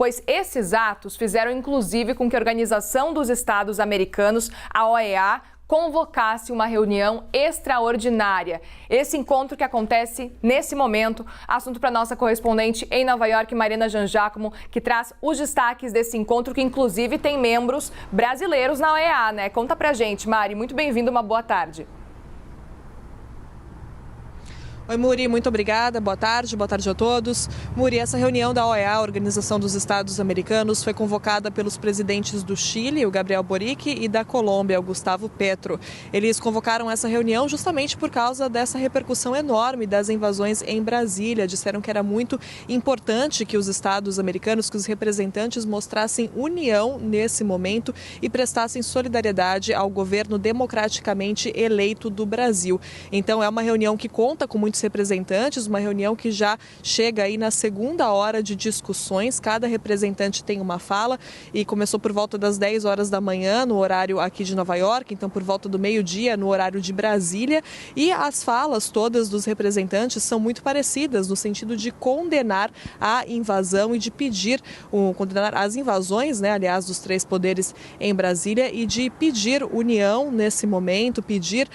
pois esses atos fizeram inclusive com que a Organização dos Estados Americanos, a OEA, convocasse uma reunião extraordinária. Esse encontro que acontece nesse momento, assunto para nossa correspondente em Nova York, Marina Jangiacomo, que traz os destaques desse encontro, que inclusive tem membros brasileiros na OEA, né? Conta pra gente, Mari. Muito bem-vindo, uma boa tarde. Oi, Muri, muito obrigada. Boa tarde a todos. Muri, essa reunião da OEA, Organização dos Estados Americanos, foi convocada pelos presidentes do Chile, o Gabriel Boric, e da Colômbia, o Gustavo Petro. Eles convocaram essa reunião justamente por causa dessa repercussão enorme das invasões em Brasília. Disseram que era muito importante que os Estados americanos, que os representantes mostrassem união nesse momento e prestassem solidariedade ao governo democraticamente eleito do Brasil. Então, é uma reunião que conta com muitos representantes, uma reunião que já chega aí na segunda hora de discussões. Cada representante tem uma fala e começou por volta das 10 horas da manhã no horário aqui de Nova York, então por volta do meio-dia no horário de Brasília, e as falas todas dos representantes são muito parecidas no sentido de condenar a invasão e de pedir, condenar as invasões, né, aliás, dos três poderes em Brasília, e de pedir união nesse momento, pedir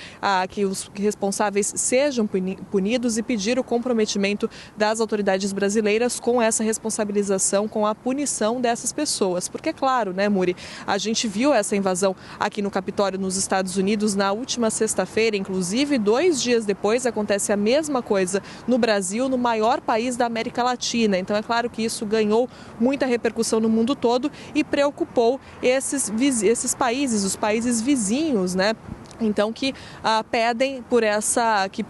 que os responsáveis sejam punidos e pedir o comprometimento das autoridades brasileiras com essa responsabilização, com a punição dessas pessoas. Porque, claro, né, Muri, a gente viu essa invasão aqui no Capitólio, nos Estados Unidos, na última sexta-feira, inclusive 2 dias depois acontece a mesma coisa no Brasil, no maior país da América Latina. Então, é claro que isso ganhou muita repercussão no mundo todo e preocupou esses países, os países vizinhos, né? Então, que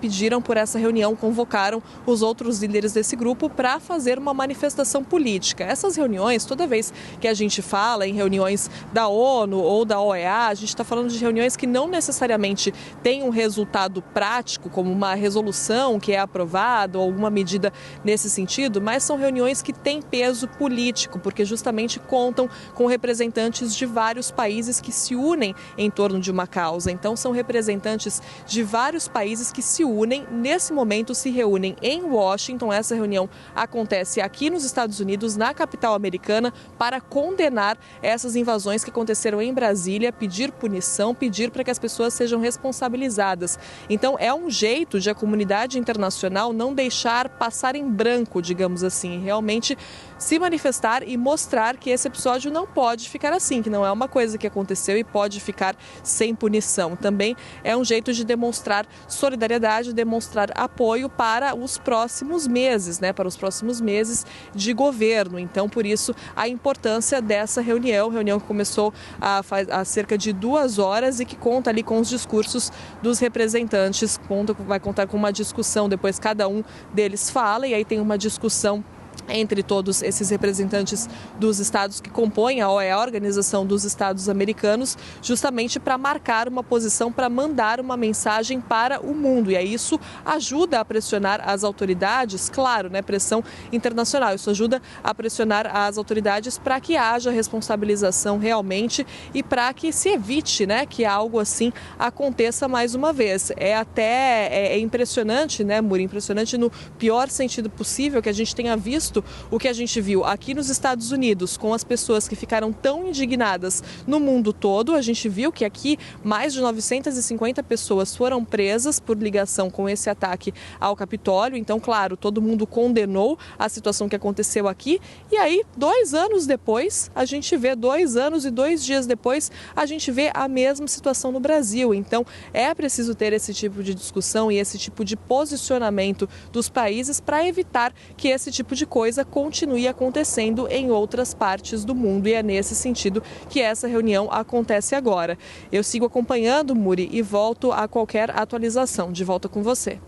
pediram por essa reunião, convocaram os outros líderes desse grupo para fazer uma manifestação política. Essas reuniões, toda vez que a gente fala em reuniões da ONU ou da OEA, a gente está falando de reuniões que não necessariamente têm um resultado prático, como uma resolução que é aprovada ou alguma medida nesse sentido, mas são reuniões que têm peso político, porque justamente contam com representantes de vários países que se unem em torno de uma causa. Então, são representantes de vários países que se unem, nesse momento se reúnem em Washington. Essa reunião acontece aqui nos Estados Unidos, na capital americana, para condenar essas invasões que aconteceram em Brasília, pedir punição, pedir para que as pessoas sejam responsabilizadas. Então, é um jeito de a comunidade internacional não deixar passar em branco, digamos assim, realmente se manifestar e mostrar que esse episódio não pode ficar assim, que não é uma coisa que aconteceu e pode ficar sem punição. Também é um jeito de demonstrar solidariedade, demonstrar apoio para os próximos meses, né, para os próximos meses de governo. Então, por isso, a importância dessa reunião que começou há cerca de 2 horas e que conta ali com os discursos dos representantes, vai contar com uma discussão, depois cada um deles fala e aí tem uma discussão entre todos esses representantes dos estados que compõem a OEA, a Organização dos Estados Americanos, justamente para marcar uma posição, para mandar uma mensagem para o mundo. E aí isso ajuda a pressionar as autoridades, claro, né, pressão internacional, isso ajuda a pressionar as autoridades para que haja responsabilização realmente e para que se evite, né, que algo assim aconteça mais uma vez. É impressionante, né, Muri, impressionante no pior sentido possível que a gente tenha visto o que a gente viu aqui nos Estados Unidos com as pessoas que ficaram tão indignadas no mundo todo. A gente viu que aqui mais de 950 pessoas foram presas por ligação com esse ataque ao Capitólio. Então, claro, todo mundo condenou a situação que aconteceu aqui. E aí, 2 anos depois, a gente vê 2 anos e 2 dias depois, a gente vê a mesma situação no Brasil. Então, é preciso ter esse tipo de discussão e esse tipo de posicionamento dos países para evitar que esse tipo de coisa continue acontecendo em outras partes do mundo, e é nesse sentido que essa reunião acontece agora. Eu sigo acompanhando, Muri, e volto a qualquer atualização. De volta com você.